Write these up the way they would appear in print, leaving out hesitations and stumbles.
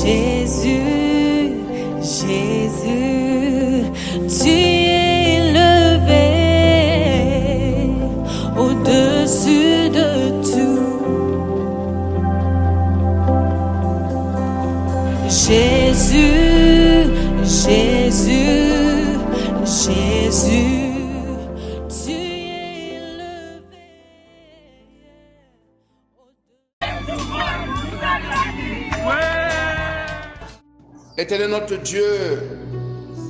Jésus, Jésus, tu es élevé au-dessus de tout. Jésus, Jésus, Jésus, tu es élevé. Éternel notre Dieu,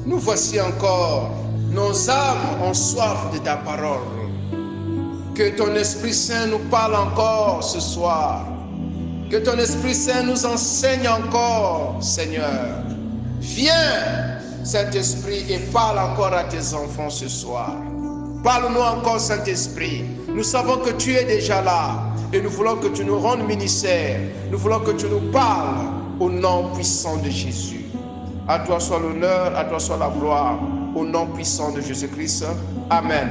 nous voici encore. Nos âmes ont soif de ta parole. Que ton Esprit Saint nous parle encore ce soir. Que ton Esprit Saint nous enseigne encore, Seigneur. Viens, Saint-Esprit, et parle encore à tes enfants ce soir. Parle-nous encore, Saint-Esprit. Nous savons que tu es déjà là et nous voulons que tu nous rendes ministère. Nous voulons que tu nous parles au nom puissant de Jésus. À toi soit l'honneur, à toi soit la gloire, au nom puissant de Jésus-Christ. Amen.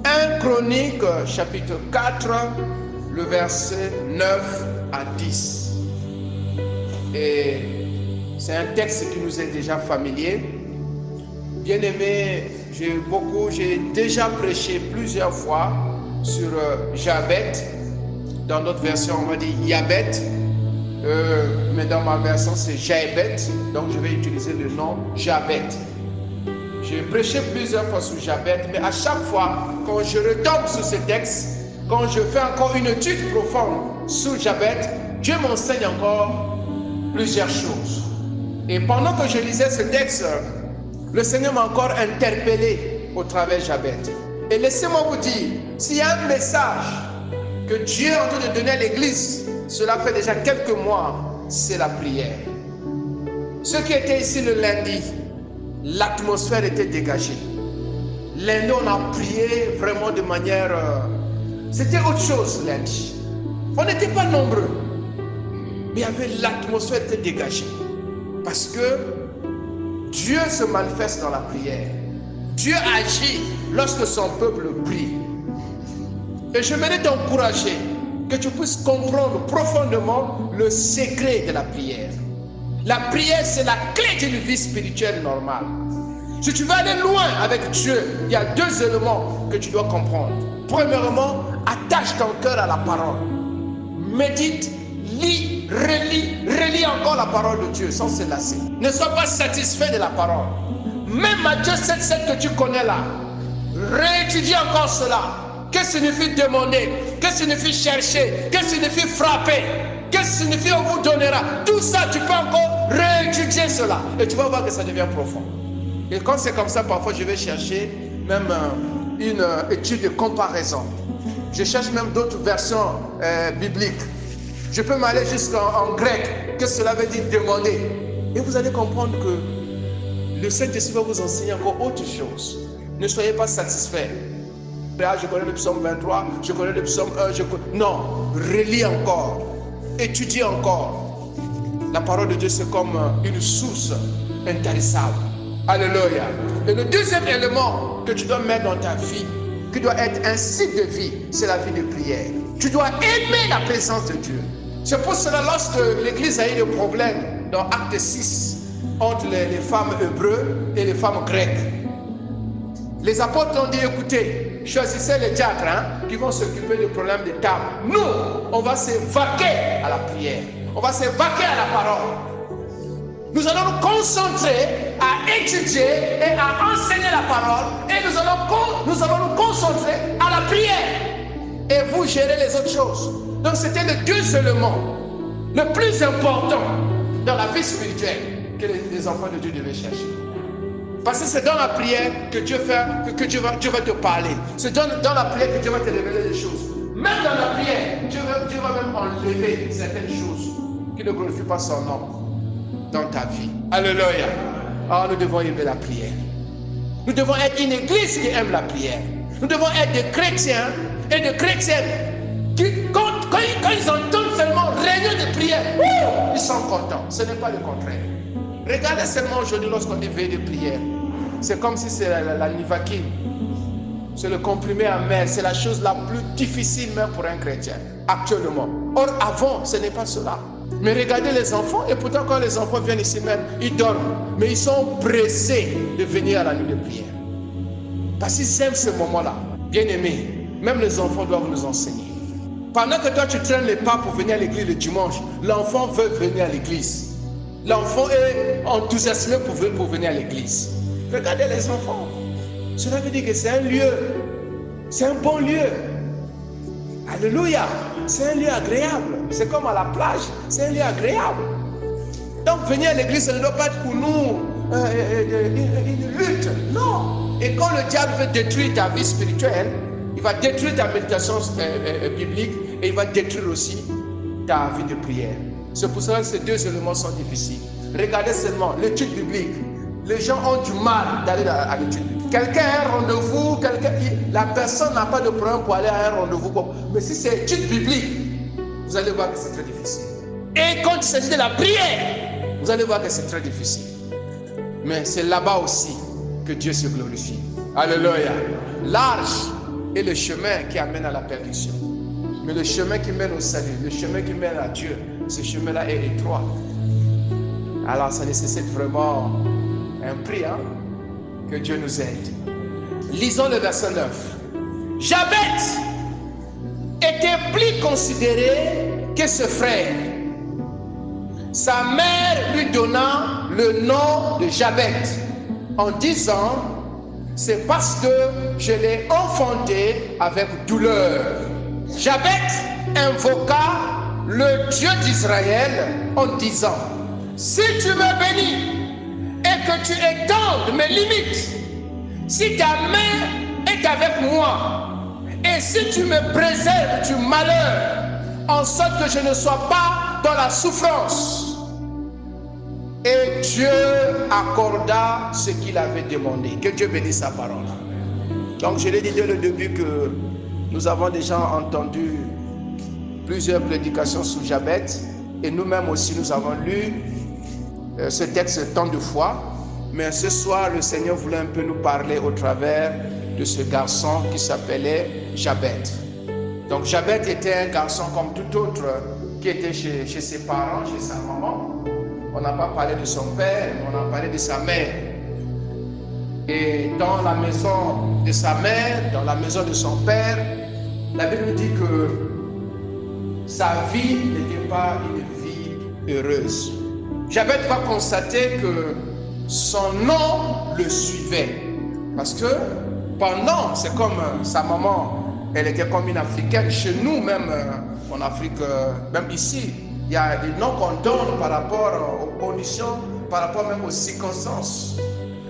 1 Chronique, chapitre 4, le verset 9 à 10. Et c'est un texte qui nous est déjà familier. Bien-aimé, j'ai déjà prêché plusieurs fois sur Jabet. Dans notre version, on va dire Yabet. Mais dans ma version, c'est Jabet. Donc, je vais utiliser le nom Jabet. J'ai prêché plusieurs fois sur Jabet, mais à chaque fois, quand je retombe sur ce texte, quand je fais encore une étude profonde sur Jabet, Dieu m'enseigne encore plusieurs choses. Et pendant que je lisais ce texte, le Seigneur m'a encore interpellé au travers de Jabet. Et laissez-moi vous dire, s'il y a un message que Dieu est en train de donner à l'Église, cela fait déjà quelques mois, c'est la prière. Ceux qui étaient ici le lundi, l'atmosphère était dégagée. Lundi, on a prié vraiment de manière... C'était autre chose lundi. On n'était pas nombreux, mais l'atmosphère était dégagée. Parce que Dieu se manifeste dans la prière. Dieu agit lorsque son peuple prie. Et je voudrais t'encourager que tu puisses comprendre profondément le secret de la prière. La prière, c'est la clé d'une vie spirituelle normale. Si tu veux aller loin avec Dieu, il y a deux éléments que tu dois comprendre. Premièrement, attache ton cœur à la parole. Médite, lis, relis encore la parole de Dieu sans se lasser. Ne sois pas satisfait de la parole. Même Matthieu 7,7 que tu connais là, réétudie encore cela. Que signifie demander? Que signifie chercher? Que signifie frapper? Que signifie on vous donnera? Tout ça, tu peux encore réétudier cela. Et tu vas voir que ça devient profond. Et quand c'est comme ça, parfois je vais chercher même une étude de comparaison. Je cherche même d'autres versions bibliques. Je peux m'aller jusqu'en grec. Que cela veut dire demander. Et vous allez comprendre que le Saint-Esprit va vous enseigner encore autre chose. Ne soyez pas satisfaits. Je connais le psaume 23, je connais le psaume 1, Non, relis encore. Étudie encore. La parole de Dieu, c'est comme une source intarissable. Alléluia. Et le deuxième élément que tu dois mettre dans ta vie, qui doit être un cycle de vie, c'est la vie de prière. Tu dois aimer la présence de Dieu. C'est pour cela, lorsque l'Église a eu des problèmes dans Acte 6, entre les femmes hébreux et les femmes grecques, les apôtres ont dit, écoutez, choisissez les diacres qui vont s'occuper du problème des tables. Nous, on va s'évaquer à la prière. On va s'évaquer à la parole. Nous allons nous concentrer à étudier et à enseigner la parole. Et nous allons nous concentrer à la prière. Et vous gérez les autres choses. Donc c'était les deux éléments le plus important dans la vie spirituelle que les enfants de Dieu devaient chercher. Parce que c'est dans la prière que Dieu va te parler. C'est dans la prière que Dieu va te révéler des choses. Même dans la prière, Dieu va même enlever certaines choses qui ne glorifient pas son nom dans ta vie. Alléluia. Alors nous devons aimer la prière. Nous devons être une église qui aime la prière. Nous devons être des chrétiens et des chrétiennes qui, quand ils entendent seulement réunion de prière, ils sont contents. Ce n'est pas le contraire. Regardez seulement aujourd'hui lorsqu'on est veillé de prière. C'est comme si c'est la Nivaquine. C'est le comprimé amer. C'est la chose la plus difficile même pour un chrétien, actuellement. Or, avant, ce n'est pas cela. Mais regardez les enfants, et pourtant quand les enfants viennent ici même, ils dorment. Mais ils sont pressés de venir à la nuit de prière. Parce qu'ils aiment ce moment-là. Bien aimés, même les enfants doivent nous enseigner. Pendant que toi tu traînes les pas pour venir à l'église le dimanche, l'enfant veut venir à l'église. L'enfant est enthousiasmé pour venir à l'église. Regardez les enfants. Cela veut dire que c'est un lieu. C'est un bon lieu. Alléluia. C'est un lieu agréable. C'est comme à la plage. C'est un lieu agréable. Donc venir à l'église, ça ne doit pas être pour nous une lutte. Non. Et quand le diable veut détruire ta vie spirituelle, il va détruire ta méditation biblique et il va détruire aussi ta vie de prière. C'est pour cela que ces deux éléments sont difficiles. Regardez seulement l'étude biblique. Les gens ont du mal d'aller à l'étude biblique. Quelqu'un a un rendez-vous, la personne n'a pas de problème pour aller à un rendez-vous. Mais si c'est étude biblique, vous allez voir que c'est très difficile. Et quand il s'agit de la prière, vous allez voir que c'est très difficile. Mais c'est là-bas aussi que Dieu se glorifie. Alléluia. Large est le chemin qui amène à la perdition. Mais le chemin qui mène au salut, le chemin qui mène à Dieu, ce chemin-là est étroit. Alors ça nécessite vraiment un prix, que Dieu nous aide. Lisons le verset 9. Jabet était plus considéré que ce frère. Sa mère lui donna le nom de Jabet en disant, c'est parce que je l'ai enfanté avec douleur. Jabet invoqua le Dieu d'Israël en disant, si tu me bénis et que tu étendes mes limites, si ta main est avec moi et si tu me préserves du malheur, en sorte que je ne sois pas dans la souffrance. Et Dieu accorda ce qu'il avait demandé. Que Dieu bénisse sa parole. Donc je l'ai dit dès le début que nous avons déjà entendu plusieurs prédications sur Jabet et nous-mêmes aussi nous avons lu ce texte tant de fois. Mais ce soir le Seigneur voulait un peu nous parler au travers de ce garçon qui s'appelait Jabet. Donc Jabet était un garçon comme tout autre qui était chez ses parents, chez sa maman. On n'a pas parlé de son père, on a parlé de sa mère. Et dans la maison de sa mère, dans la maison de son père, la Bible nous dit que sa vie n'était pas une vie heureuse. Jabet va constater que son nom le suivait. Parce que pendant, c'est comme sa maman, elle était comme une Africaine. Chez nous, même en Afrique, même ici, il y a des noms qu'on donne par rapport aux conditions, par rapport même aux circonstances.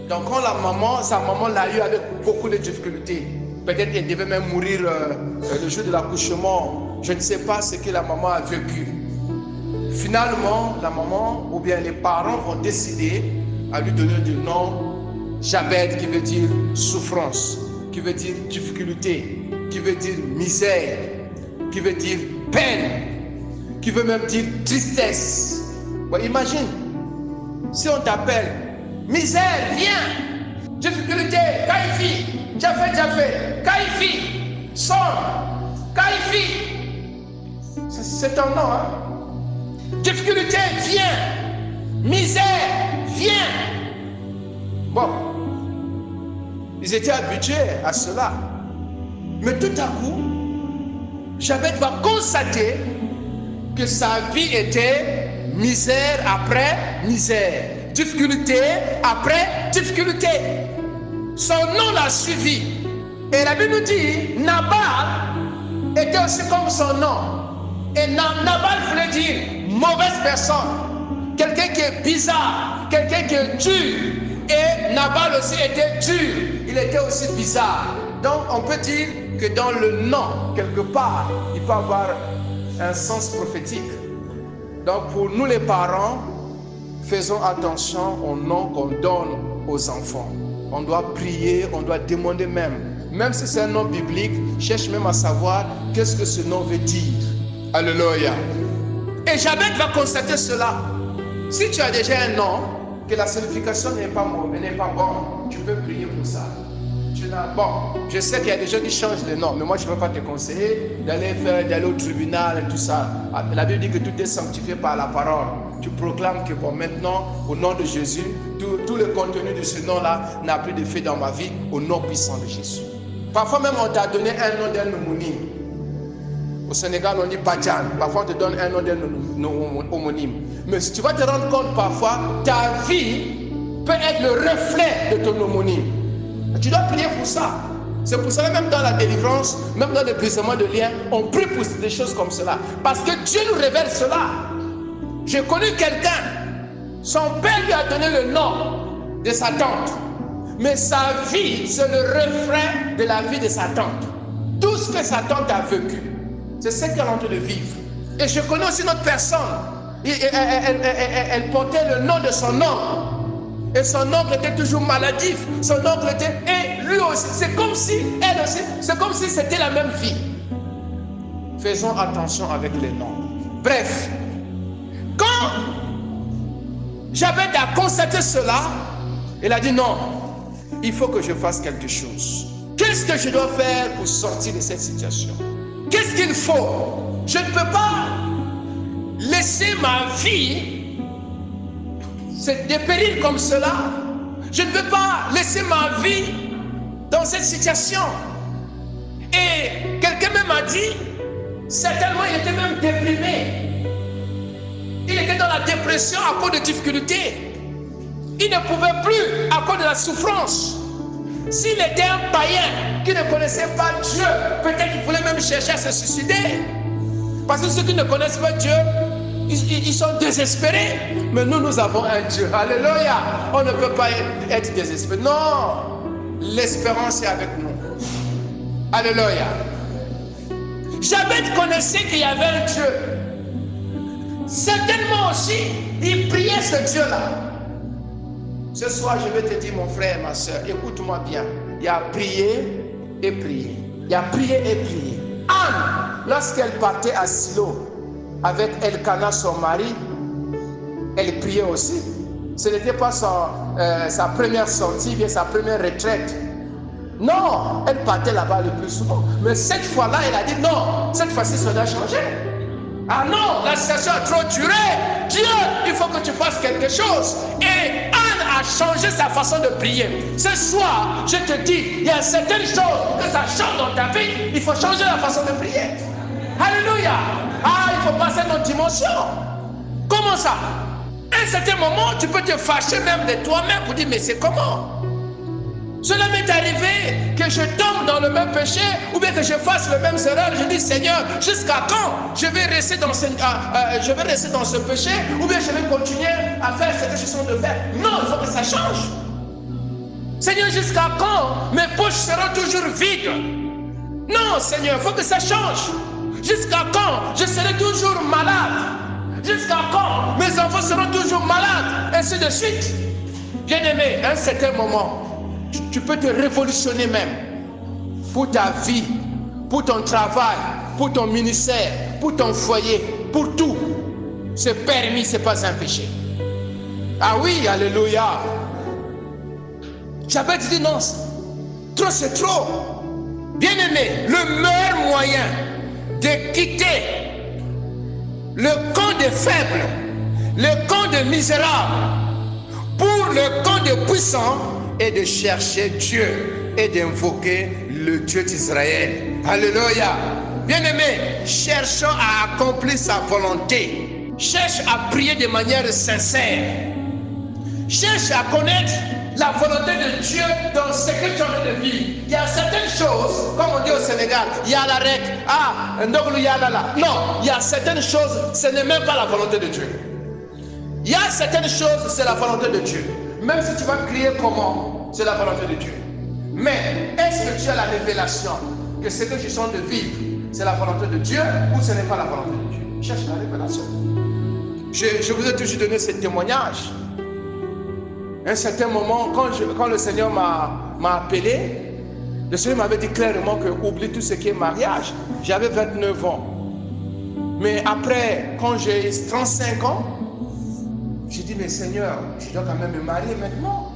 Donc quand sa maman l'a eu avec beaucoup de difficultés. Peut-être qu'elle devait même mourir le jour de l'accouchement. Je ne sais pas ce que la maman a vécu. Finalement, la maman ou bien les parents vont décider à lui donner du nom Jabet, qui veut dire souffrance, qui veut dire difficulté, qui veut dire misère, qui veut dire peine, qui veut même dire tristesse. Bon, imagine, si on t'appelle misère, viens, difficulté, Kaifi, Jafé, Kaifi, son, Kaifi. C'est ton nom, hein? Difficulté, viens, misère, viens. Bon, ils étaient habitués à cela. Mais tout à coup, Jabet va constater que sa vie était misère après misère, difficulté après difficulté. Son nom l'a suivi. Et la Bible nous dit, Nabal était aussi comme son nom. Et Nabal voulait dire mauvaise personne, quelqu'un qui est bizarre, quelqu'un qui est dur. Et Nabal aussi était dur, il était aussi bizarre. Donc on peut dire que dans le nom, quelque part, il peut avoir un sens prophétique. Donc pour nous les parents, faisons attention au nom qu'on donne aux enfants. On doit prier, on doit demander même si c'est un nom biblique, cherche même à savoir qu'est-ce que ce nom veut dire. Alléluia. Et Jabet va constater cela. Si tu as déjà un nom, que la signification n'est pas mauvaise, n'est pas bonne, tu peux prier pour ça. Tu cela. Bon, je sais qu'il y a des gens qui changent les noms, mais moi je ne veux pas te conseiller d'aller au tribunal et tout ça. La Bible dit que tout est sanctifié par la parole. Tu proclames que bon, maintenant, au nom de Jésus, tout le contenu de ce nom-là n'a plus d'effet dans ma vie, au nom puissant de Jésus. Parfois même, on t'a donné un nom d'un homonyme. Au Sénégal, on dit Badjan. Parfois, on te donne un nom d'un homonyme. Mais si tu vas te rendre compte, parfois, ta vie peut être le reflet de ton homonyme. Tu dois prier pour ça. C'est pour ça que même dans la délivrance, même dans le brisement de liens, on prie pour des choses comme cela. Parce que Dieu nous révèle cela. J'ai connu quelqu'un, son père lui a donné le nom de sa tante. Mais sa vie, c'est le reflet de la vie de sa tante. Tout ce que sa tante a vécu, c'est ce qu'elle est en train de vivre. Et je connais aussi une autre personne. Elle portait le nom de son oncle. Et son oncle était toujours maladif. Son oncle était... Et lui aussi, c'est comme si, elle aussi, c'est comme si c'était la même vie. Faisons attention avec les noms. Bref, quand Jabez a constaté cela, il a dit non, il faut que je fasse quelque chose. Qu'est-ce que je dois faire pour sortir de cette situation? Qu'est-ce qu'il faut? Je ne peux pas laisser ma vie se dépérir comme cela. Je ne peux pas laisser ma vie dans cette situation. Et quelqu'un même m'a dit, certainement il était même déprimé. Il était dans la dépression à cause de difficultés. Il ne pouvait plus à cause de la souffrance. S'il était un païen qui ne connaissait pas Dieu, peut-être qu'il voulait même chercher à se suicider. Parce que ceux qui ne connaissent pas Dieu, ils sont désespérés. Mais nous avons un Dieu. Alléluia. On ne peut pas être désespéré. Non. L'espérance est avec nous. Alléluia. Jabez connaissait qu'il y avait un Dieu. Certainement aussi, il priait ce Dieu-là. Ce soir, je vais te dire, mon frère et ma soeur, écoute-moi bien. Il y a prié et prié. Il y a prié et prié. Anne, lorsqu'elle partait à Silo avec Elkana, son mari, elle priait aussi. Ce n'était pas sa première sortie, bien sa première retraite. Non, elle partait là-bas le plus souvent. Mais cette fois-là, elle a dit non, cette fois-ci, ça doit changer. Ah non, la situation a trop duré. Dieu, il faut que tu fasses quelque chose. Et Anne a changé sa façon de prier. Ce soir, je te dis, il y a certaines choses que ça change dans ta vie. Il faut changer la façon de prier. Alléluia. Ah, il faut passer dans une dimension. Comment ça? À un certain moment, tu peux te fâcher même de toi-même pour dire, mais c'est comment? Cela m'est arrivé que je tombe dans le même péché ou bien que je fasse le même erreur. Je dis, Seigneur, jusqu'à quand je vais rester dans ce péché ou bien je vais continuer à faire ce que je suis en train de faire? Non, il faut que ça change. Seigneur, jusqu'à quand mes poches seront toujours vides? Non, Seigneur, il faut que ça change. Jusqu'à quand je serai toujours malade? Jusqu'à quand mes enfants seront toujours malades? Ainsi de suite. Bien-aimé, à un certain moment, tu peux te révolutionner même pour ta vie, pour ton travail, pour ton ministère, pour ton foyer, pour tout. C'est permis, c'est pas un péché. Ah oui, alléluia. J'avais dit non, trop c'est trop. Bien-aimé, le meilleur moyen de quitter le camp des faibles, le camp des misérables, pour le camp des puissants, et de chercher Dieu et d'invoquer le Dieu d'Israël. Alléluia. Bien-aimé, cherchons à accomplir sa volonté. Cherche à prier de manière sincère. Cherche à connaître la volonté de Dieu dans ce que tu as envie de vivre. Il y a certaines choses, comme on dit au Sénégal, il y a la règle. Ah, non, il y a certaines choses, ce n'est même pas la volonté de Dieu. Il y a certaines choses, c'est la volonté de Dieu. Même si tu vas crier comment, c'est la volonté de Dieu. Mais est-ce que tu as la révélation que ce que je sens de vivre, c'est la volonté de Dieu ou ce n'est pas la volonté de Dieu? Cherche la révélation. Je vous ai toujours donné ce témoignage. À un certain moment, quand le Seigneur m'a appelé, le Seigneur m'avait dit clairement que oublie tout ce qui est mariage. J'avais 29 ans. Mais après, quand j'ai 35 ans, j'ai dit, mais Seigneur, je dois quand même me marier maintenant.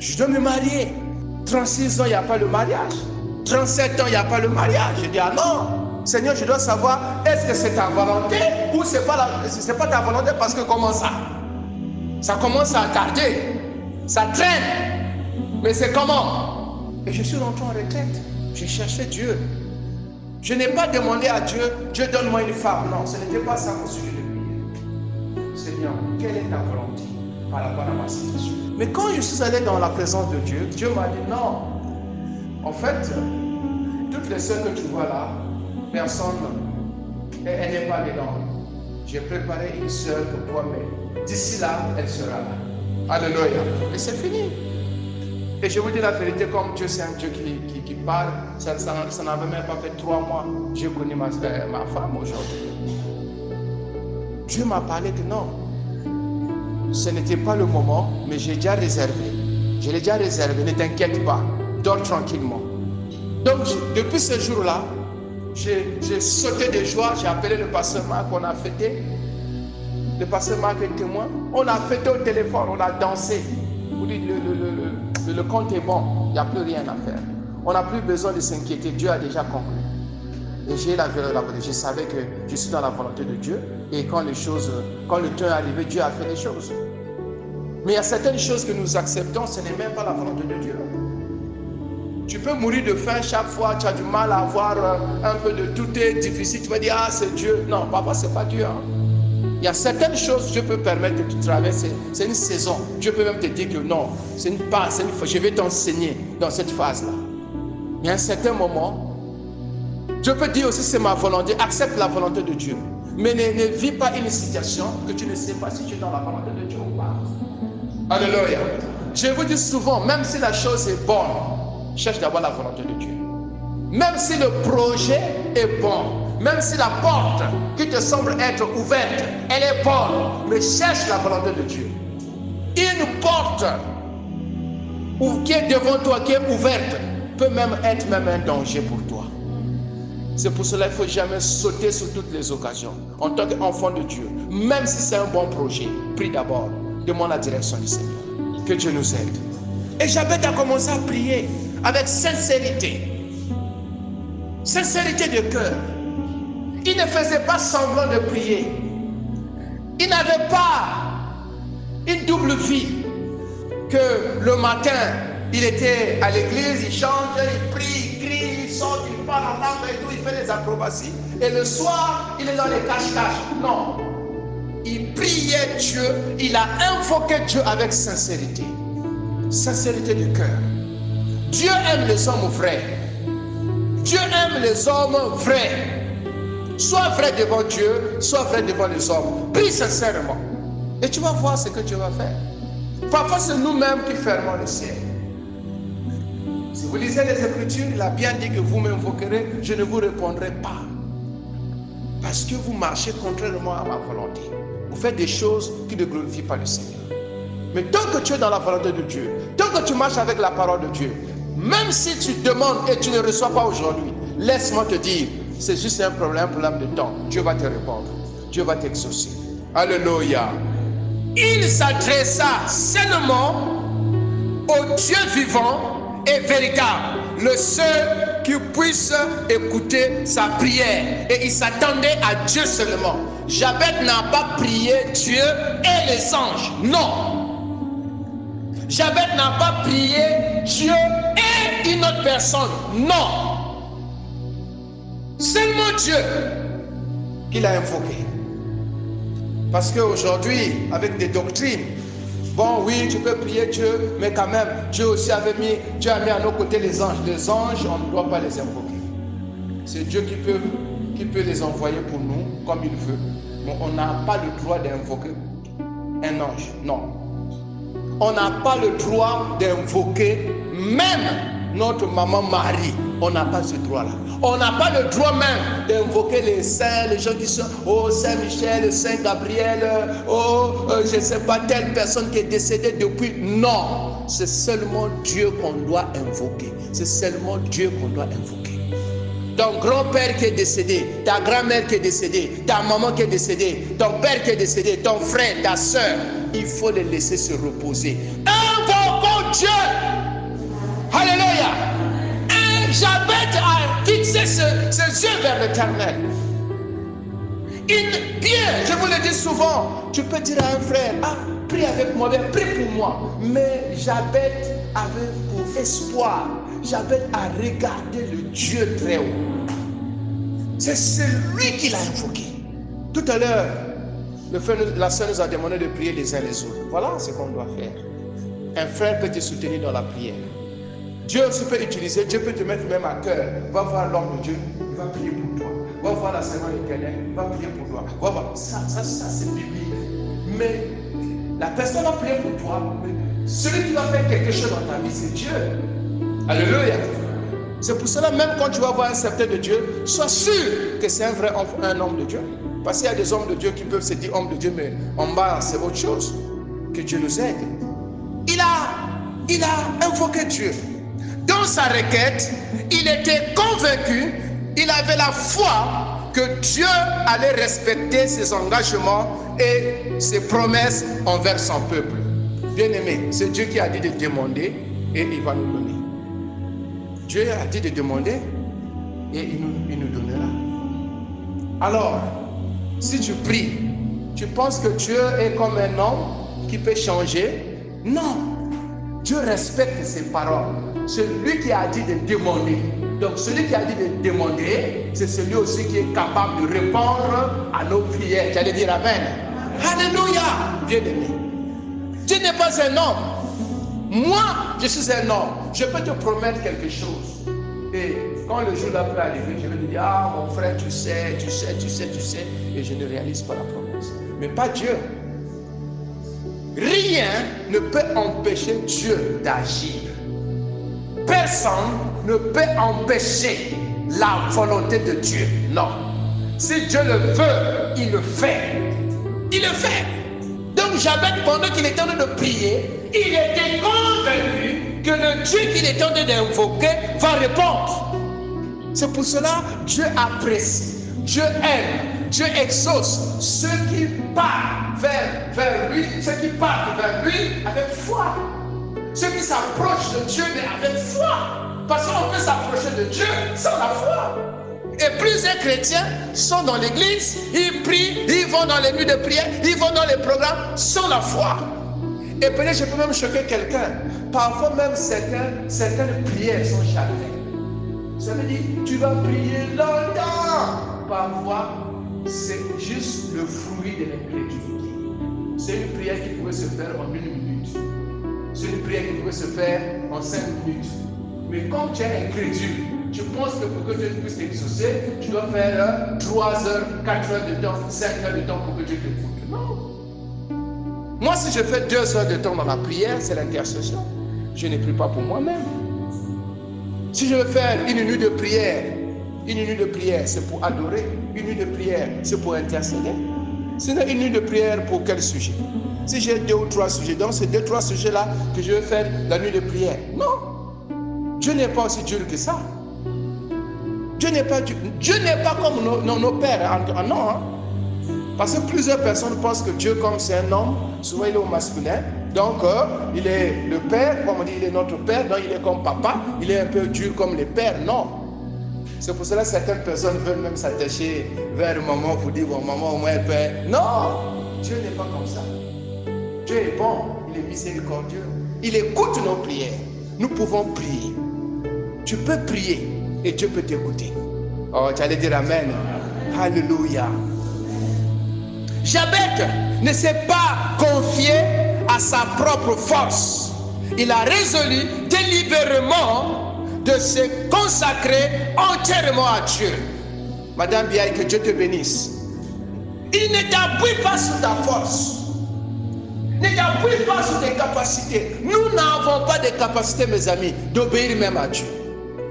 Je dois me marier. 36 ans, il n'y a pas le mariage. 37 ans, il n'y a pas le mariage. Je dis, ah non, Seigneur, je dois savoir, est-ce que c'est ta volonté ou c'est pas ta volonté parce que comment ça? Ça commence à tarder, ça traîne. Mais c'est comment? Et je suis rentré en retraite. J'ai cherché Dieu. Je n'ai pas demandé à Dieu, Dieu donne-moi une femme. Non, ce n'était pas ça mon sujet de prière. Seigneur, quelle est ta volonté par rapport à ma situation? Mais quand je suis allé dans la présence de Dieu, Dieu m'a dit non. En fait, toutes les sœurs que tu vois là, personne, elle n'est pas dedans. J'ai préparé une sœur pour toi, mais d'ici là, elle sera là. Alléluia. Et c'est fini. Et je vous dis la vérité, comme Dieu, c'est un Dieu qui parle, ça n'avait même pas fait 3 mois. J'ai connu ma femme aujourd'hui. Dieu m'a parlé que non, ce n'était pas le moment, mais j'ai déjà réservé. Je l'ai déjà réservé, ne t'inquiète pas, dors tranquillement. Donc, depuis ce jour-là, j'ai sauté de joie, j'ai appelé le pasteur Marc, on a fêté. Le pasteur Marc est témoin. On a fêté au téléphone, on a dansé. Vous dites, le compte est bon, il n'y a plus rien à faire. On n'a plus besoin de s'inquiéter, Dieu a déjà conclu. Et je savais que je suis dans la volonté de Dieu. Et quand le temps est arrivé, Dieu a fait les choses. Mais il y a certaines choses que nous acceptons, ce n'est même pas la volonté de Dieu. Tu peux mourir de faim chaque fois, tu as du mal à avoir un peu de tout est difficile. Tu vas dire, ah c'est Dieu. Non, papa, c'est pas Dieu. Hein. Il y a certaines choses que Dieu peut permettre que tu traverses. C'est une saison. Dieu peut même te dire que non, c'est une phase, je vais t'enseigner dans cette phase-là. Mais à un certain moment, Dieu peut dire aussi c'est ma volonté. Accepte la volonté de Dieu. Mais ne vis pas une situation que tu ne sais pas si tu es dans la volonté de Dieu ou pas. Alléluia. Je vous dis souvent, même si la chose est bonne, cherche d'abord la volonté de Dieu. Même si le projet est bon, même si la porte qui te semble être ouverte, elle est bonne, mais cherche la volonté de Dieu. Une porte qui est devant toi, qui est ouverte, peut même être un danger pour toi. C'est pour cela qu'il ne faut jamais sauter sur toutes les occasions. En tant qu'enfant de Dieu, même si c'est un bon projet, prie d'abord, demande la direction du Seigneur. Que Dieu nous aide. Et Jabez a commencé à prier avec sincérité. Sincérité de cœur. Il ne faisait pas semblant de prier. Il n'avait pas une double vie. Que le matin, il était à l'église, il chante, il prie, il crie, il sort, il parle en langue et tout, il fait des acrobaties. Et le soir, il est dans les cache-cache. Non. Il priait Dieu, il a invoqué Dieu avec sincérité. Sincérité du cœur. Dieu aime les hommes vrais. Dieu aime les hommes vrais. Sois vrai devant Dieu, sois vrai devant les hommes. Prie sincèrement. Et tu vas voir ce que Dieu va faire. Parfois, c'est nous-mêmes qui fermons le ciel. Si vous lisez les Écritures, il a bien dit que vous m'invoquerez, je ne vous répondrai pas. Parce que vous marchez contrairement à ma volonté. Vous faites des choses qui ne glorifient pas le Seigneur. Mais tant que tu es dans la volonté de Dieu, tant que tu marches avec la parole de Dieu, même si tu demandes et tu ne reçois pas aujourd'hui, laisse-moi te dire, c'est juste un problème de temps. Dieu va te répondre. Dieu va t'exaucer. Alléluia. Il s'adressa seulement au Dieu vivant et véritable, le seul qui puisse écouter sa prière. Et il s'attendait à Dieu seulement. Jabez n'a pas prié Dieu et les anges. Non. Jabez n'a pas prié Dieu et une autre personne. Non. Seulement Dieu qu'il a invoqué. Parce qu'aujourd'hui, avec des doctrines, bon oui, tu peux prier Dieu, mais quand même, Dieu a mis à nos côtés les anges. Les anges, on ne doit pas les invoquer. C'est Dieu qui peut les envoyer pour nous comme il veut. Mais on n'a pas le droit d'invoquer un ange. Non. On n'a pas le droit d'invoquer même notre maman Marie. On n'a pas ce droit-là. On n'a pas le droit même d'invoquer les saints, les gens qui sont, oh Saint Michel, Saint Gabriel, je ne sais pas, telle personne qui est décédée depuis. Non, c'est seulement Dieu qu'on doit invoquer. C'est seulement Dieu qu'on doit invoquer. Ton grand-père qui est décédé, ta grand-mère qui est décédée, ta maman qui est décédée, ton père qui est décédé, ton frère, ta soeur, il faut les laisser se reposer. Invoquons Dieu. Alléluia. Et Jabez a fixé ses yeux vers l'Éternel. Bien, je vous le dis souvent, tu peux dire à un frère, ah, prie avec moi, bien, prie pour moi. Mais Jabez avait pour espoir, Jabez a regardé le Dieu très haut. C'est celui qui l'a invoqué. Tout à l'heure, la sœur nous a demandé de prier les uns les autres. Voilà ce qu'on doit faire. Un frère peut te soutenir dans la prière. Dieu aussi peut utiliser, Dieu peut te mettre même à cœur. Va voir l'homme de Dieu, il va prier pour toi. Va voir la servante éternelle, il va prier pour toi. Va voir. Ça c'est biblique. Mais la personne va prier pour toi. Mais celui qui va faire quelque chose dans ta vie, c'est Dieu. Alléluia. C'est pour cela, même quand tu vas voir un serviteur de Dieu, sois sûr que c'est un homme de Dieu. Parce qu'il y a des hommes de Dieu qui peuvent se dire hommes de Dieu, mais en bas, c'est autre chose. Que Dieu nous aide. Il a invoqué Dieu. Dans sa requête, il était convaincu, il avait la foi que Dieu allait respecter ses engagements et ses promesses envers son peuple. Bien-aimé, c'est Dieu qui a dit de demander et il va nous donner. Dieu a dit de demander et il nous donnera. Alors, si tu pries, tu penses que Dieu est comme un homme qui peut changer? Non. Dieu respecte ses paroles. Celui qui a dit de demander. Donc celui qui a dit de demander, c'est celui aussi qui est capable de répondre à nos prières. Tu allais dire Amen. Alléluia. Bien-aimé. Dieu n'est pas un homme. Moi, je suis un homme. Je peux te promettre quelque chose. Et quand le jour d'après arriver, je vais te dire, ah mon frère, tu sais. Et je ne réalise pas la promesse. Mais pas Dieu. Rien ne peut empêcher Dieu d'agir. Personne ne peut empêcher la volonté de Dieu. Non. Si Dieu le veut, il le fait. Il le fait. Donc Jabez, pendant qu'il était en train de prier, il était convaincu que le Dieu qu'il était en train d'invoquer va répondre. C'est pour cela que Dieu apprécie, Dieu aime, Dieu exauce ceux qui partent vers lui, ceux qui partent vers lui avec foi. Ceux qui s'approchent de Dieu mais avec foi. Parce qu'on peut s'approcher de Dieu sans la foi. Et plusieurs chrétiens sont dans l'église, ils prient, ils vont dans les nuits de prière, ils vont dans les programmes sans la foi. Et peut-être je peux même choquer quelqu'un. Parfois même certaines prières sont chargées. Ça veut dire tu vas prier longtemps. Parfois c'est juste le fruit de l'incrédulité. C'est une prière qui pouvait se faire en 1 minute. C'est une prière qui pouvait se faire en 5 minutes. Mais comme tu es incrédule, tu penses que pour que Dieu puisse t'exaucer, tu dois faire 3 heures, 4 heures de temps, 5 heures de temps pour que Dieu t'écoute. Non. Moi, si je fais 2 heures de temps dans la prière, c'est l'intercession. Je ne prie pas pour moi-même. Si je veux faire une nuit de prière, c'est pour adorer. Une nuit de prière, c'est pour intercéder. Sinon, une nuit de prière pour quel sujet? Si j'ai 2 ou 3 sujets, donc c'est 2 ou 3 sujets-là que je vais faire la nuit de prière. Non. Dieu n'est pas aussi dur que ça. Dieu n'est pas comme nos pères. Non. Hein? Parce que plusieurs personnes pensent que Dieu, comme c'est un homme, souvent il est au masculin. Donc, il est le père, comme on dit, il est notre père. Donc, il est comme papa. Il est un peu dur comme les pères. Non. C'est pour cela que certaines personnes veulent même s'attacher vers maman pour dire, bon, maman, au moins, elle peut. Non. Dieu n'est pas comme ça. Dieu est bon. Il est miséricordieux. Il écoute nos prières. Nous pouvons prier. Tu peux prier et Dieu peut t'écouter. Oh, tu allais dire Amen. Alléluia. Jabez ne s'est pas confié à sa propre force. Il a résolu délibérément de se consacrer entièrement à Dieu. Madame Biaï, que Dieu te bénisse. Il ne t'appuie pas sur ta force. Ne t'appuie pas sur tes capacités. Nous n'avons pas de capacité, mes amis, d'obéir même à Dieu.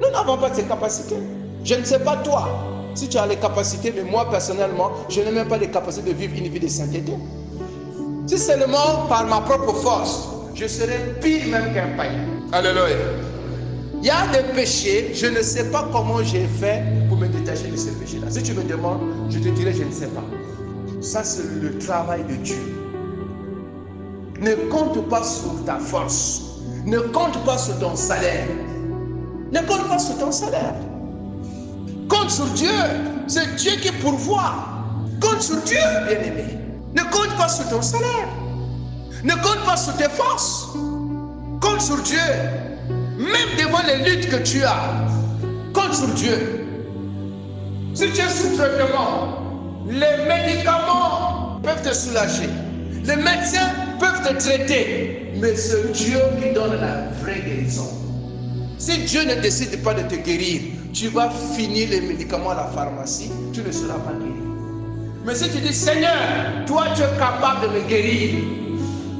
Nous n'avons pas de ces capacités. Je ne sais pas toi, si tu as les capacités, mais moi personnellement, je n'ai même pas les capacités de vivre une vie de sainteté. Si seulement par ma propre force, je serais pire même qu'un païen. Alléluia. Il y a des péchés, je ne sais pas comment j'ai fait pour me détacher de ces péchés-là. Si tu me demandes, je te dirai, je ne sais pas. Ça, c'est le travail de Dieu. Ne compte pas sur ta force. Ne compte pas sur ton salaire. Ne compte pas sur ton salaire. Compte sur Dieu. C'est Dieu qui pourvoit. Compte sur Dieu, bien-aimé. Ne compte pas sur ton salaire. Ne compte pas sur tes forces. Compte sur Dieu. Même devant les luttes que tu as, compte sur Dieu. Si tu es sous traitement, les médicaments peuvent te soulager. Les médecins peuvent te traiter. Mais c'est Dieu qui donne la vraie guérison. Si Dieu ne décide pas de te guérir, tu vas finir les médicaments à la pharmacie, tu ne seras pas guéri. Mais si tu dis, Seigneur, toi tu es capable de me guérir,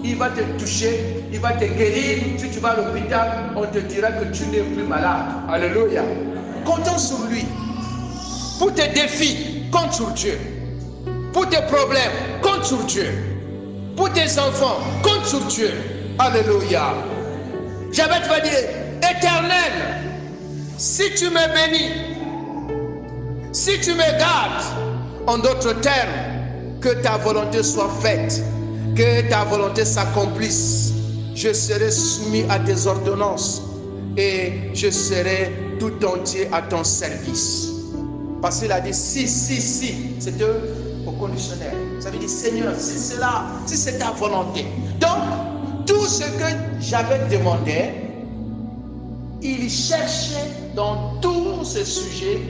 il va te toucher, il va te guérir. Si tu vas à l'hôpital, on te dira que tu n'es plus malade. Alléluia. Comptons sur lui. Pour tes défis, compte sur Dieu. Pour tes problèmes, compte sur Dieu. Pour tes enfants, compte sur Dieu. Alléluia. Jabez va dire, Éternel, si tu me bénis, si tu me gardes, en d'autres termes, que ta volonté soit faite, que ta volonté s'accomplisse, je serai soumis à tes ordonnances et je serai tout entier à ton service. Parce qu'il a dit si, c'était au conditionnel. Ça veut dire Seigneur, si c'est là, si c'est ta volonté. Donc, tout ce que j'avais demandé, il cherchait dans tous ces sujets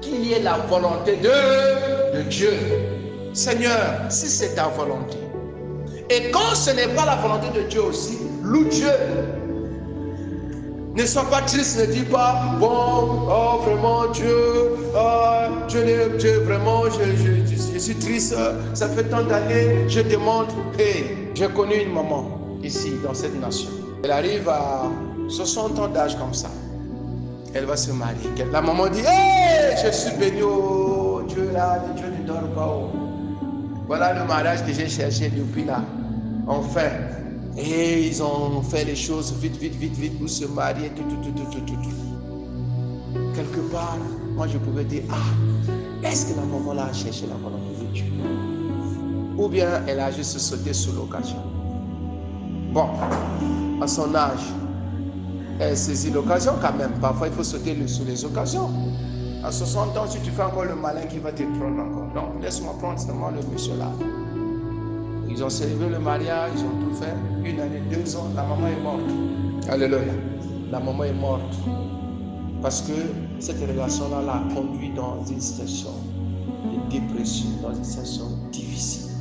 qu'il y ait la volonté de Dieu. Seigneur, si c'est ta volonté. Et quand ce n'est pas la volonté de Dieu aussi, loue Dieu. Ne sois pas triste, ne dis pas, bon, oh vraiment Dieu, Dieu vraiment, je suis triste, ça fait tant d'années, je demande. Hey, j'ai connu une maman ici, dans cette nation. Elle arrive à 60 ans d'âge comme ça. Elle va se marier. La maman dit, hey, je suis béni, oh Dieu là, Dieu ne dort pas. Oh. Voilà le mariage que j'ai cherché depuis là. Enfin. Et ils ont fait les choses vite pour se marier, tout. Quelque part, moi je pouvais dire, est-ce que la maman là a cherché la volonté de Dieu? Ou bien elle a juste sauté sur l'occasion. Bon, à son âge, elle saisit l'occasion quand même. Parfois il faut sauter sur les occasions. À 60 ans, si tu fais encore le malin, qui va te prendre encore. Donc laisse-moi prendre seulement le monsieur là. Ils ont célébré le mariage, ils ont tout fait. 1 année, 2 ans, la maman est morte. Alléluia. La maman est morte. Parce que cette relation-là l'a conduit dans une situation de dépression, dans une situation difficile.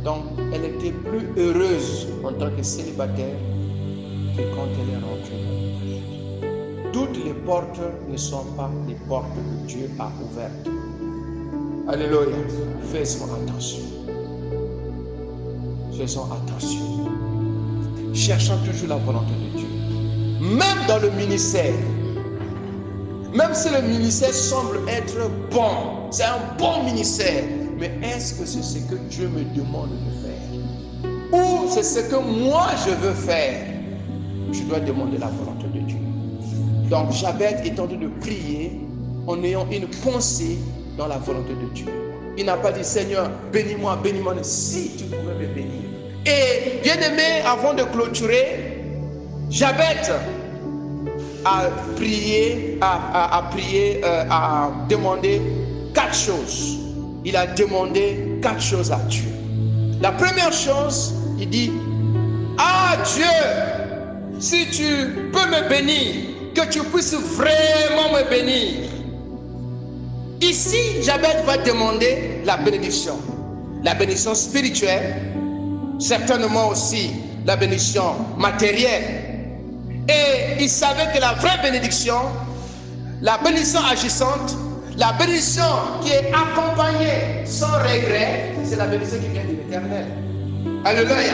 Donc, elle était plus heureuse en tant que célibataire que quand elle est rentrée dans le mariage. Toutes les portes ne sont pas les portes que Dieu a ouvertes. Alléluia. Faisons attention. Faisons attention. Cherchons toujours la volonté de Dieu. Même dans le ministère. Même si le ministère semble être bon. C'est un bon ministère. Mais est-ce que c'est ce que Dieu me demande de faire? Ou c'est ce que moi je veux faire? Je dois demander la volonté de Dieu. Donc Jabez est en train de prier en ayant une pensée dans la volonté de Dieu. Il n'a pas dit, Seigneur, bénis-moi, bénis-moi. Si tu pouvais me bénir. Et bien aimé, avant de clôturer, Jabez a prié, a demandé 4 choses. Il a demandé 4 choses à Dieu. La première chose, il dit, Dieu, si tu peux me bénir, que tu puisses vraiment me bénir. Ici, Jabez va demander la bénédiction spirituelle, certainement aussi la bénédiction matérielle. Et il savait que la vraie bénédiction, la bénédiction agissante, la bénédiction qui est accompagnée sans regret, c'est la bénédiction qui vient de l'Éternel. Alléluia.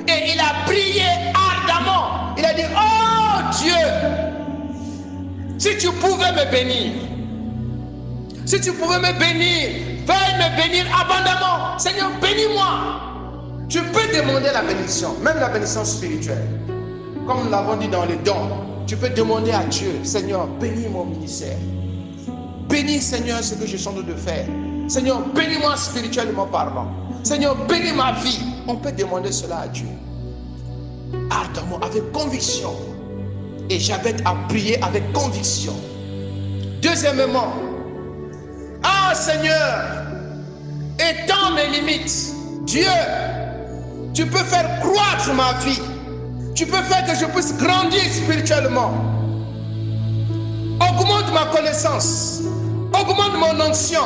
Et il a prié ardemment. Il a dit, oh Dieu, si tu pouvais me bénir, si tu pouvais me bénir, veuille me bénir abondamment. Seigneur, bénis-moi. Tu peux demander la bénédiction, même la bénédiction spirituelle. Comme nous l'avons dit dans les dons, tu peux demander à Dieu, Seigneur, bénis mon ministère. Bénis, Seigneur, ce que je suis en train de faire. Seigneur, bénis-moi spirituellement parlant. Seigneur, bénis ma vie. On peut demander cela à Dieu. Ardemment, avec conviction. Et Jabez a prié avec conviction. Deuxièmement, ah Seigneur, étends mes limites. Dieu, tu peux faire croître ma vie. Tu peux faire que je puisse grandir spirituellement. Augmente ma connaissance. Augmente mon onction.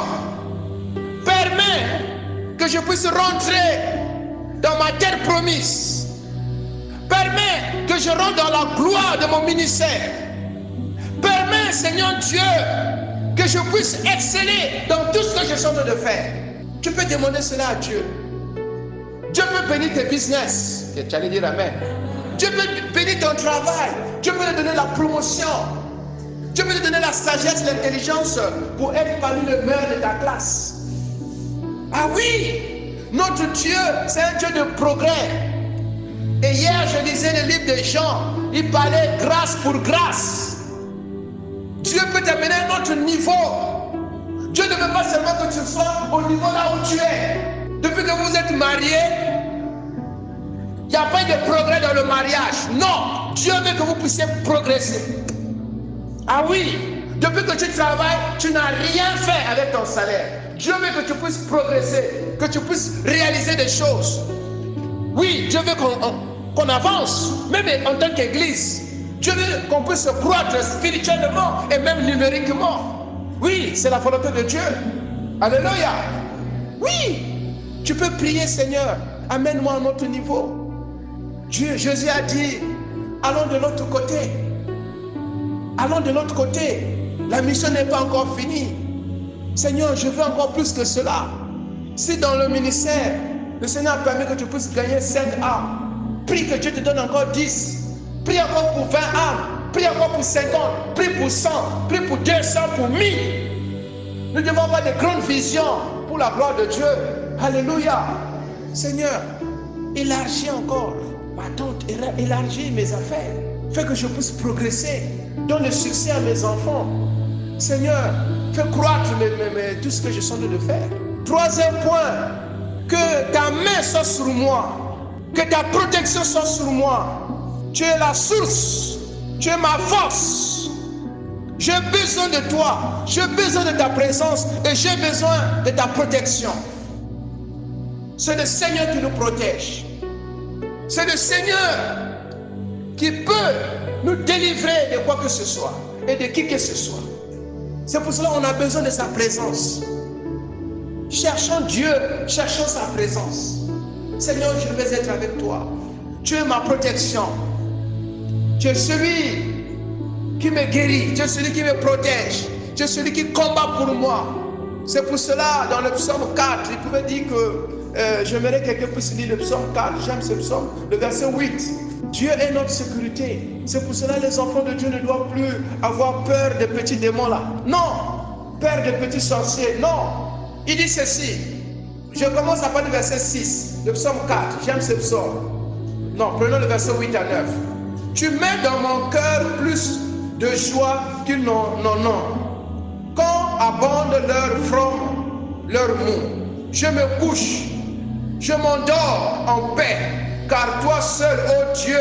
Permets que je puisse rentrer dans ma terre promise. Permets que je rentre dans la gloire de mon ministère. Permets, Seigneur Dieu, que je puisse exceller dans tout ce que je suis en train de faire. Tu peux demander cela à Dieu. Dieu peut bénir tes business. Tu allais dire amen. Dieu peut bénir ton travail. Dieu peut te donner la promotion. Dieu peut te donner la sagesse, l'intelligence pour être parmi les meilleurs de ta classe. Ah oui, notre Dieu, c'est un Dieu de progrès. Et hier, je lisais le livre de Jean. Il parlait grâce pour grâce. Dieu peut t'amener à un autre niveau. Dieu ne veut pas seulement que tu sois au niveau là où tu es. Depuis que vous êtes mariés, il n'y a pas de progrès dans le mariage. Non, Dieu veut que vous puissiez progresser. Ah oui, depuis que tu travailles, tu n'as rien fait avec ton salaire. Dieu veut que tu puisses progresser, que tu puisses réaliser des choses. Oui, Dieu veut qu'on avance, même en tant qu'église. Dieu veut qu'on puisse croître spirituellement et même numériquement. Oui, c'est la volonté de Dieu. Alléluia. Oui, tu peux prier, Seigneur, amène-moi à un autre niveau. Dieu, Jésus a dit, allons de l'autre côté. Allons de l'autre côté. La mission n'est pas encore finie. Seigneur, je veux encore plus que cela. Si dans le ministère, le Seigneur a permis que tu puisses gagner 5 âmes, prie que Dieu te donne encore 10. Prie encore pour 20 âmes. Prie encore pour 50. Prie pour 100. Prie pour 200, pour 1000. Nous devons avoir de grandes visions pour la gloire de Dieu. Alléluia. Seigneur, élargis encore ma tente, élargis mes affaires. Fais que je puisse progresser. Donne le succès à mes enfants. Seigneur, fais croître tout ce que je suis en train de faire. Troisième point, que ta main soit sur moi. Que ta protection soit sur moi. Tu es la source. Tu es ma force. J'ai besoin de toi. J'ai besoin de ta présence. Et j'ai besoin de ta protection. C'est le Seigneur qui nous protège. C'est le Seigneur qui peut nous délivrer de quoi que ce soit. Et de qui que ce soit. C'est pour cela qu'on a besoin de sa présence. Cherchons Dieu. Cherchons sa présence. Seigneur, je vais être avec toi. Tu es ma protection. Tu es celui qui me guérit. Tu es celui qui me protège. Tu es celui qui combat pour moi. C'est pour cela, dans le psaume 4, il pouvait dire que j'aimerais que quelqu'un puisse lire le psaume 4. J'aime ce psaume, le verset 8. Dieu est notre sécurité. C'est pour cela que les enfants de Dieu ne doivent plus avoir peur des petits démons là. Non. Peur des petits sorciers. Non. Il dit ceci. Je commence à parler du verset 6. Le psaume 4. J'aime ce psaume. Non, prenons le verset 8 à 9. Tu mets dans mon cœur plus de joie qu'ils n'en ont. Quand abondent leur front, leur mou, je me couche, je m'endors en paix, car toi seul, ô Dieu,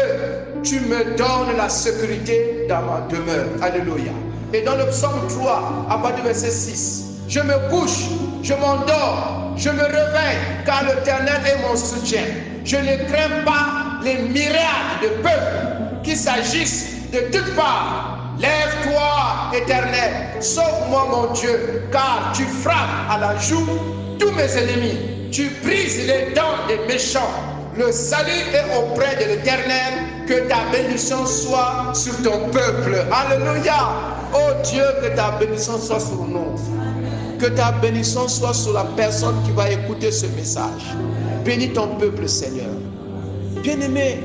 tu me donnes la sécurité dans ma demeure. Alléluia. Et dans le psaume 3, à partir du verset 6, je me couche, je m'endors, je me réveille, car l'Éternel est mon soutien. Je ne crains pas les myriades de peuples qui s'agissent de toutes parts. Lève-toi, Éternel, sauve-moi, mon Dieu, car tu frappes à la joue tous mes ennemis. Tu brises les dents des méchants. Le salut est auprès de l'Éternel. Que ta bénédiction soit sur ton peuple. Alléluia. Oh Dieu, que ta bénédiction soit sur nous. Que ta bénédiction soit sur la personne qui va écouter ce message. Bénis ton peuple, Seigneur. Bien-aimé,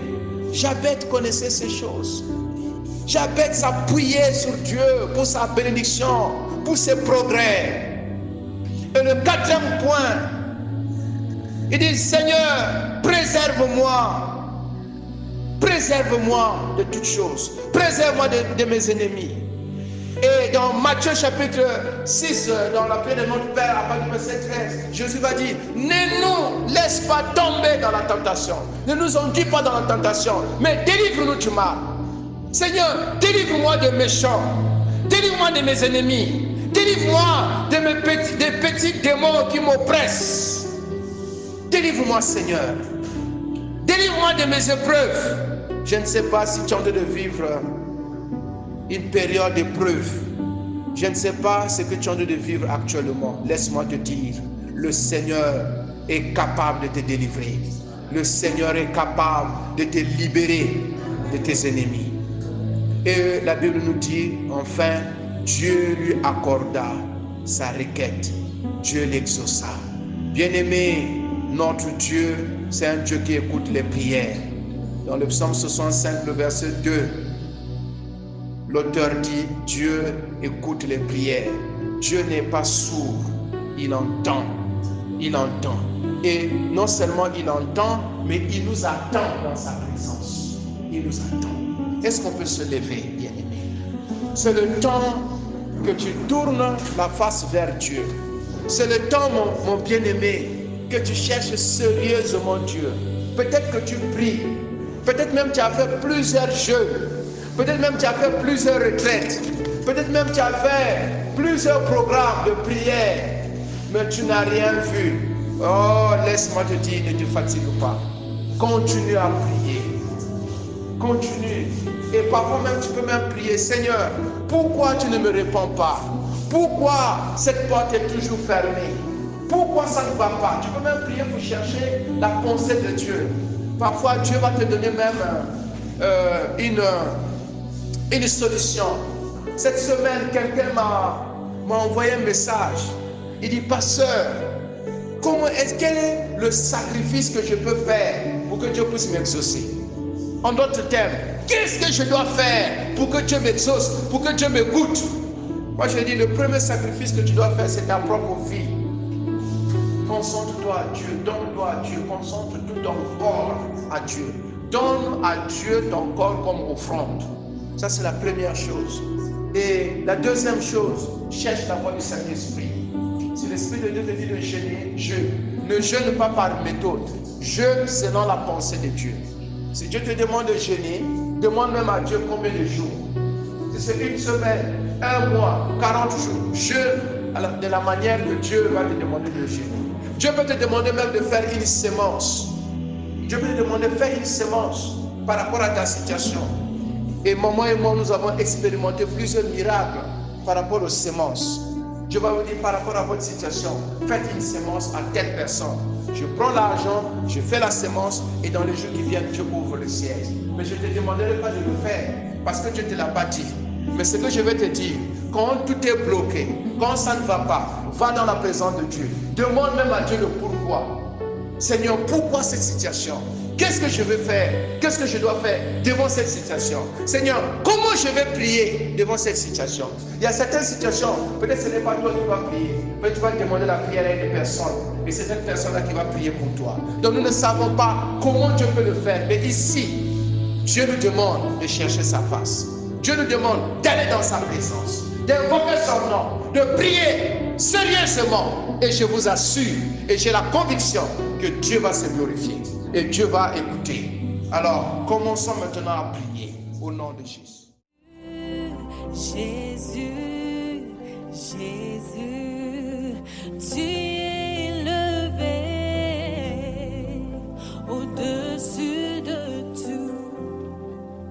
Jabez connaissait ces choses. Jabez s'appuyait sur Dieu pour sa bénédiction, pour ses progrès. Et le quatrième point, il dit, Seigneur, préserve-moi. Préserve-moi de toutes choses. Préserve-moi de mes ennemis. Et dans Matthieu chapitre 6, dans la prière de notre Père, à partir du verset 13, Jésus va dire, ne nous laisse pas tomber dans la tentation. Ne nous enduis pas dans la tentation, mais délivre-nous du mal. Seigneur, délivre-moi de méchants. Délivre-moi de mes ennemis. Délivre-moi de des petits démons qui m'oppressent. Délivre-moi, Seigneur. Délivre-moi de mes épreuves. Je ne sais pas si tu es en train de vivre une période d'épreuve. Je ne sais pas ce que tu es en train de vivre actuellement. Laisse-moi te dire, le Seigneur est capable de te délivrer. Le Seigneur est capable de te libérer de tes ennemis. Et la Bible nous dit, enfin, Dieu lui accorda sa requête. Dieu l'exauça. Bien-aimé, notre Dieu, c'est un Dieu qui écoute les prières. Dans le psaume 65, le verset 2, l'auteur dit, Dieu écoute les prières. Dieu n'est pas sourd, il entend. Il entend. Et non seulement il entend, mais il nous attend dans sa présence. Il nous attend. Est-ce qu'on peut se lever, bien-aimé? C'est le temps que tu tournes la face vers Dieu. C'est le temps, mon bien-aimé, que tu cherches sérieusement Dieu. Peut-être que tu pries. Peut-être même tu as fait plusieurs jeûnes. Peut-être même tu as fait plusieurs retraites. Peut-être même tu as fait plusieurs programmes de prière. Mais tu n'as rien vu. Oh, laisse-moi te dire, ne te fatigue pas. Continue à prier. Continue. Et parfois même, tu peux même prier, Seigneur, pourquoi tu ne me réponds pas? Pourquoi cette porte est toujours fermée? Pourquoi ça ne va pas? Tu peux même prier pour chercher la pensée de Dieu. Parfois, Dieu va te donner même une solution. Cette semaine, quelqu'un m'a envoyé un message. Il dit, pasteur, quel est le sacrifice que je peux faire pour que Dieu puisse m'exaucer? En d'autres termes, qu'est-ce que je dois faire pour que Dieu m'exauce, pour que Dieu m'écoute? Moi, je dis, le premier sacrifice que tu dois faire, c'est ta propre vie. Concentre-toi à Dieu, donne-toi à Dieu, concentre tout ton corps à Dieu. Donne à Dieu ton corps comme offrande. Ça, c'est la première chose. Et la deuxième chose, cherche la voie du Saint-Esprit. Si l'Esprit de Dieu te dit de jeûner, jeûne. Ne jeûne pas par méthode. Jeûne selon la pensée de Dieu. Si Dieu te demande de jeûner, demande même à Dieu combien de jours. Si c'est une semaine, un mois, 40 jours, jeûne de la manière que Dieu va te demander de jeûner. Dieu peut te demander même de faire une sémence. Dieu peut te demander de faire une sémence par rapport à ta situation. Et maman et moi, nous avons expérimenté plusieurs miracles par rapport aux sémences. Dieu va vous dire par rapport à votre situation, faites une sémence à telle personne. Je prends l'argent, je fais la sémence et dans les jours qui viennent, Dieu ouvre le ciel. Mais je ne te demanderai pas de le faire parce que Dieu ne te l'a pas dit. Mais ce que je vais te dire, quand tout est bloqué, quand ça ne va pas, va dans la présence de Dieu. Demande même à Dieu le pourquoi. Seigneur, pourquoi cette situation? Qu'est-ce que je vais faire? Qu'est-ce que je dois faire devant cette situation? Seigneur, comment je vais prier devant cette situation? Il y a certaines situations, peut-être ce n'est pas toi qui vas prier, mais tu vas demander la prière à une personne. Et c'est cette personne-là qui va prier pour toi. Donc nous ne savons pas comment Dieu peut le faire. Mais ici, Dieu nous demande de chercher sa face. Dieu nous demande d'aller dans sa présence, d'invoquer son nom, de prier sérieusement. Et je vous assure, et j'ai la conviction que Dieu va se glorifier. Et Dieu va écouter. Alors, commençons maintenant à prier au nom de Jésus. Jésus, Jésus.